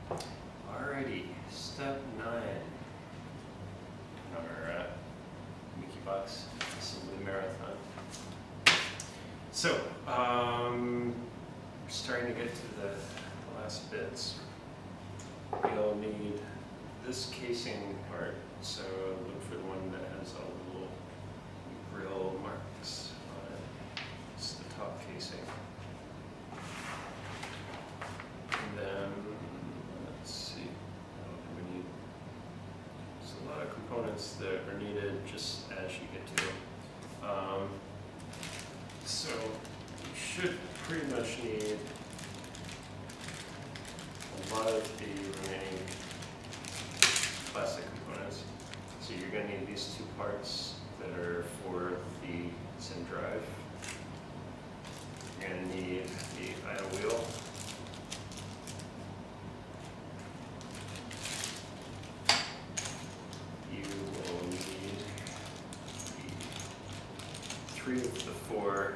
Alrighty, step 9 in our MakiBox assembly marathon. So, starting to get to the last bits. You'll need this casing part, so look for the one that has all the little grill marks on it. It's the top casing. And then, let's see, what do we need? There's a lot of components that are needed just as you get to them. So you should pretty much need a lot of the remaining plastic components. So you're going to need these two parts that are for the Zen drive. You're going to need the idle wheel. You will need the 3 of the 4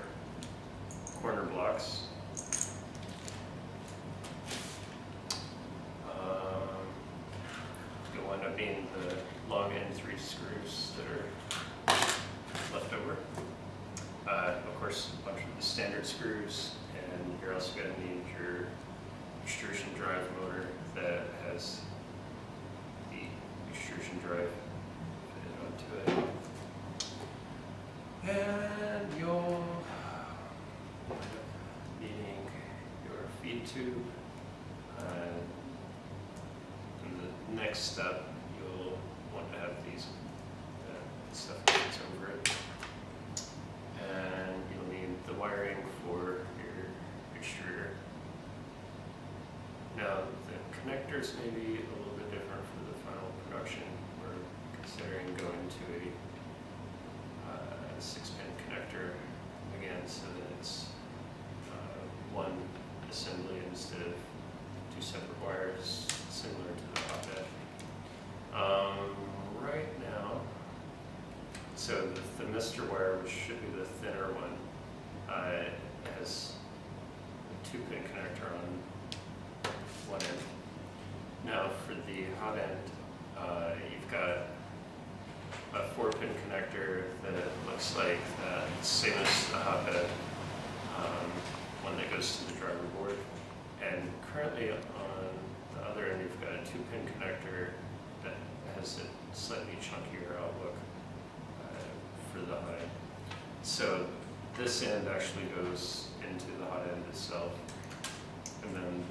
corner blocks. You'll wind up being the long end 3 screws that are left over. Of course, a bunch of the standard screws, and you're also going to need your extrusion drive motor that has the extrusion drive fitted onto it. And you'll wind up needing your feed tube. In the next step, you'll want to have these stuff fits over it. And you'll need the wiring for your extruder. Now, the connectors may be a little bit different for the final production. We're considering going to a 6-pin connector again, so that it's one assembly instead of 2 separate wires, similar to the hotbed. Right now, so the thermistor wire, which should be the thinner one, has a 2-pin connector on one end. Now for the hot end, you've got a 4-pin connector that looks like the same as the hotbed, one that goes to the driver board. And currently on the other end, you've got a 2-pin connector that has a slightly chunkier outlook for the hot end. So this end actually goes into the hot end itself, and then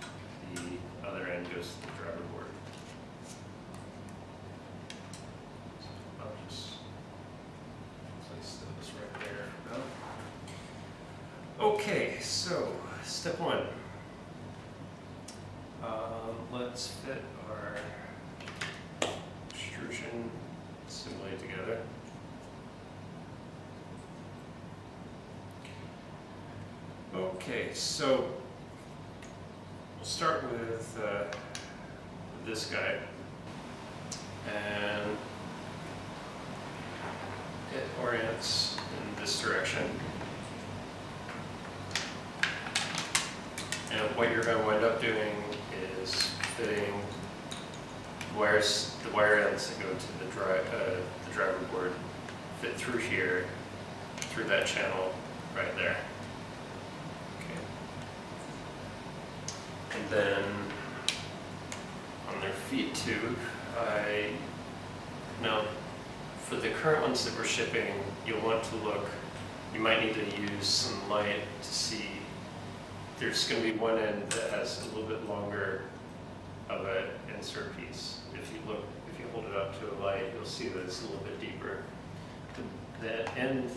the other end goes to the driver board. So I'll just place those right there for now. Okay, so step 1. Let's fit our extrusion assembly together. Okay, so we'll start with this guy, and it orients in this direction. And what you're going to wind up doing is fitting the wire ends that go to the driver board, fit through here, through that channel right there. Okay. And then on their feed tube, now for the current ones that we're shipping, you'll want to look, you might need to use some light to see. There's going to be one end that has a little bit longer of an insert piece. If you hold it up to a light, you'll see that it's a little bit deeper. The end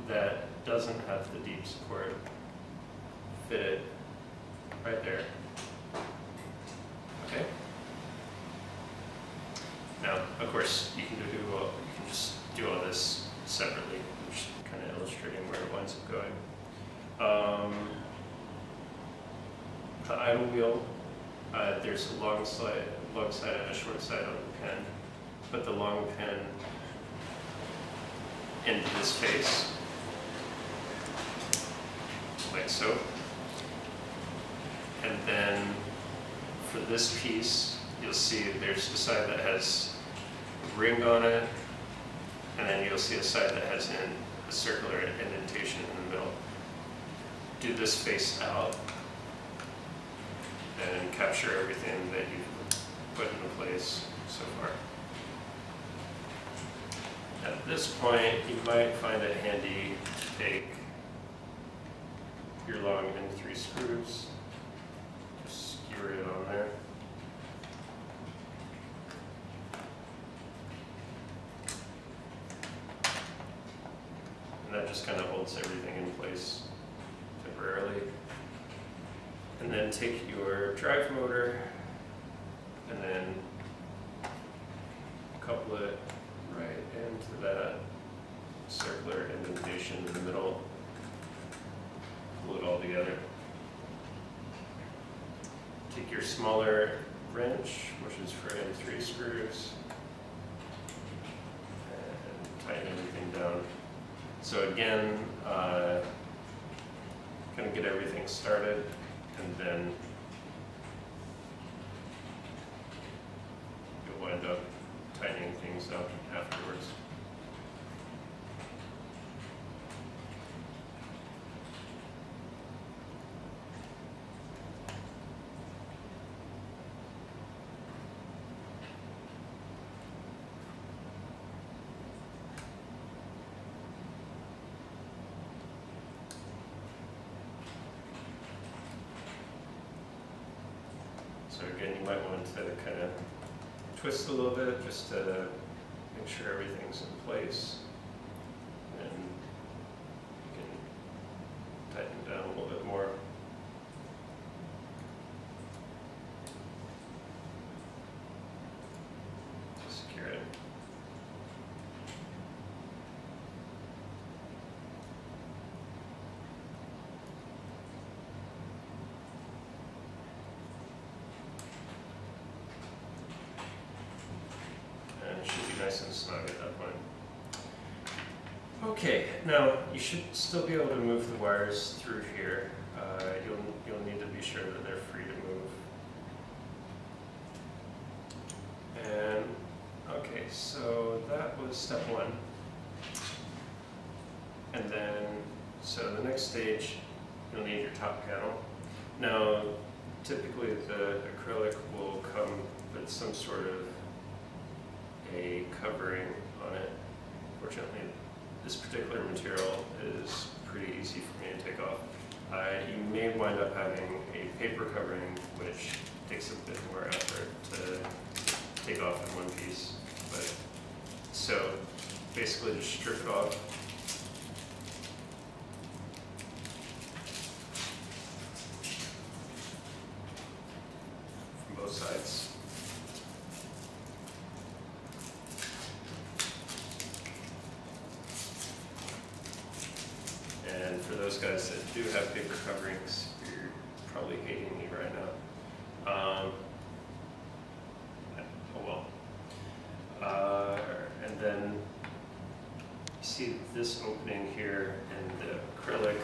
that doesn't have the deep support, fit it right there. Okay. Now, of course, you can just do all this separately, which kind of illustrating where it winds up going. The idle wheel, there's a long side and a short side on the pen. Put the long pen into this face, like so. And then for this piece, you'll see there's a side that has a ring on it, and then you'll see a side that has a circular indentation in the middle. Do this face out and capture everything that you've put into place so far. At this point, you might find it handy to take your long N3 screws, just skewer it on there. And that just kind of holds everything in place temporarily. And then take your drive motor and then couple it right into that circular indentation in the middle. Pull it all together. Take your smaller wrench, which is for N3 screws, and tighten everything down. So again, kind of get everything started, and then you'll wind up tightening things up afterwards. So again, you might want to kind of twist a little bit just to make sure everything's in place. And you can tighten down a little bit more. To secure it. Nice and snug at that point. Okay, now you should still be able to move the wires through here. You'll need to be sure that they're free to move. And okay, so that was step one. And then, so the next stage, you'll need your top panel. Now, typically the acrylic will come with some sort of a covering on it. Fortunately, this particular material is pretty easy for me to take off. You may wind up having a paper covering, which takes a bit more effort to take off in one piece. But so basically, just strip it off. From both sides. And for those guys that do have paper coverings, you're probably hating me right now. Oh well. And then you see this opening here, and the acrylic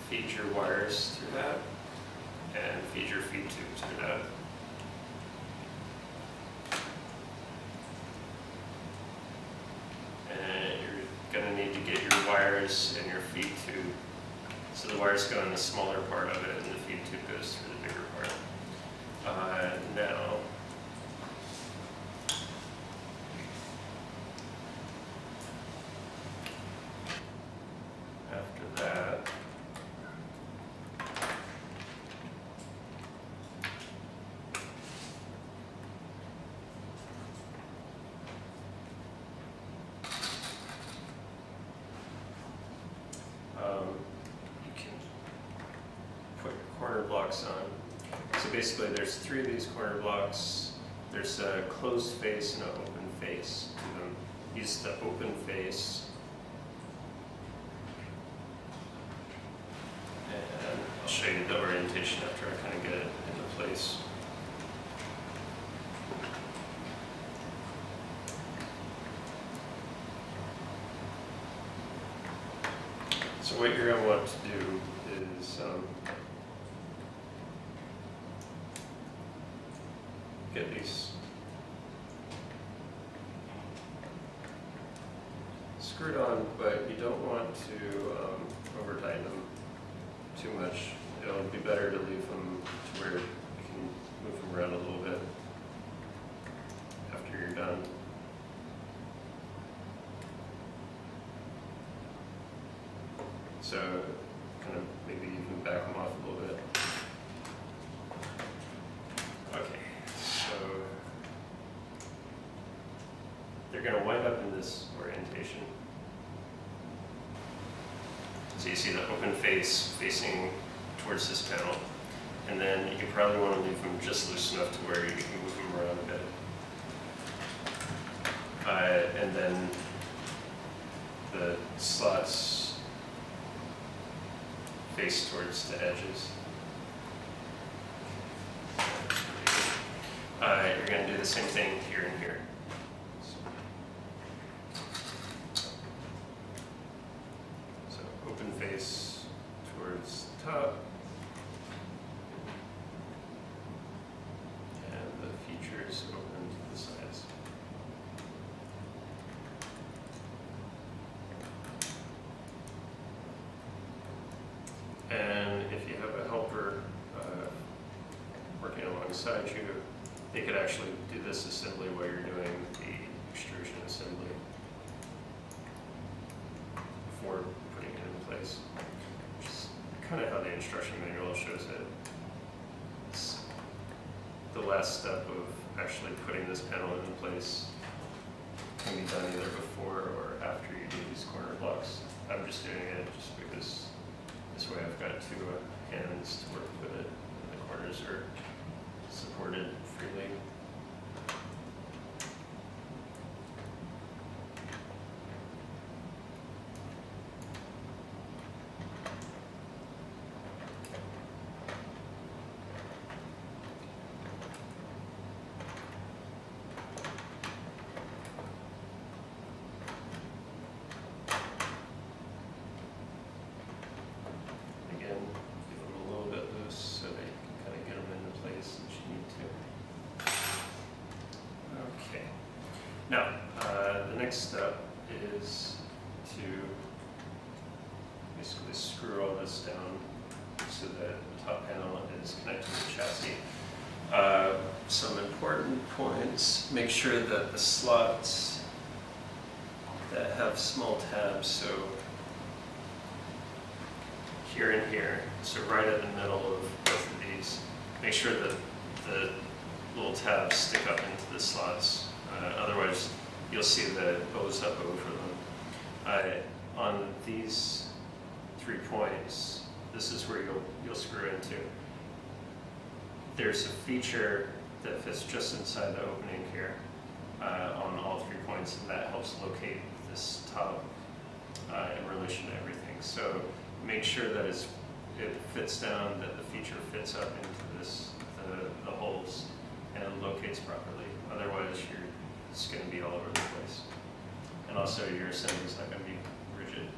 feed your wires through that, and feed your feed tube through that. Going to need to get your wires and your feed tube. So the wires go in the smaller part of it, and the feed tube goes through the bigger part. Now, after that, you can put your corner blocks on. So basically there's 3 of these corner blocks. There's a closed face and an open face to them. Use the open face. And I'll show you the orientation after I kind of get it into place. So what you're going to want to do is get these screwed on, but you don't want to over tighten them too much. It'll be better to leave them to where you can move them around a little bit after you're done. So kind of maybe even back them off a little bit. Okay, so they're going to wind up in this orientation. So you see the open face facing towards this panel, and then you probably want to leave them just loose enough to where you can move them around a bit. And then the slots face towards the edges. You're going to do the same thing here and here. So open face towards the top, and the features open to the sides. And if you have a helper working alongside you, they could actually do this assembly while you're doing the extrusion assembly before putting it in place, which is kind of how the instruction manual shows it. It's the last step of actually putting this panel in place can be done either before or after you do these corner blocks. I'm just doing it just because this way I've got two hands to work with it, and the corners are supported freely. Now, the next step is to basically screw all this down so that the top panel is connected to the chassis. Some important points: make sure that the slots that have small tabs, so here and here, so right at the middle of both of these, make sure that the little tabs stick up into the slots. Otherwise, you'll see that it bows up over them. On these 3 points, this is where you'll screw into. There's a feature that fits just inside the opening here on all 3 points, and that helps locate this top in relation to everything. So make sure that it fits down, that the feature fits up into the holes, and it locates properly. Otherwise, it's going to be all over the place. And also, your assembly is not going to be rigid.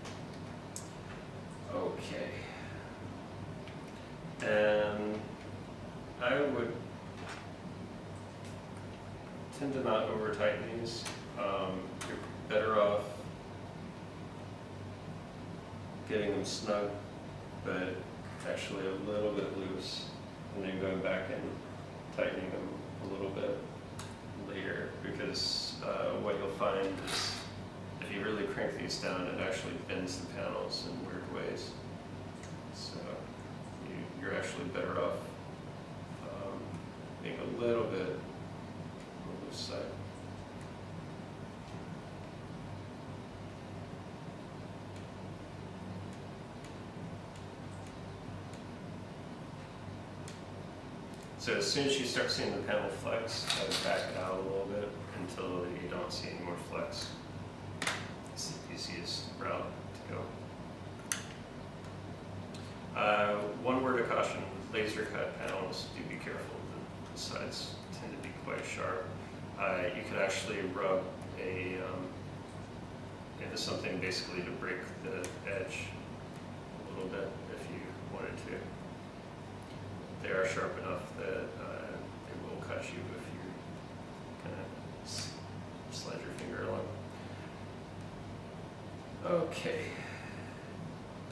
Okay. And I would tend to not over tighten these. You're better off getting them snug, but actually a little bit loose, and then going back and tightening them a little bit later, because what you'll find is if you really crank these down, it actually bends the panels in weird ways. So you're actually better off being a little bit on the loose side. So as soon as you start seeing the panel flex, back it out a little bit until you don't see any more flex. It's the easiest route to go. One word of caution: laser cut panels, do be careful. The sides tend to be quite sharp. You could actually rub into something basically to break the edge a little bit if you wanted to. They are sharp enough that they will cut you if you Okay.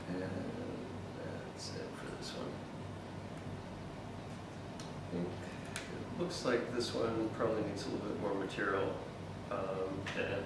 And that's it for this one. I think it looks like this one probably needs a little bit more material in it.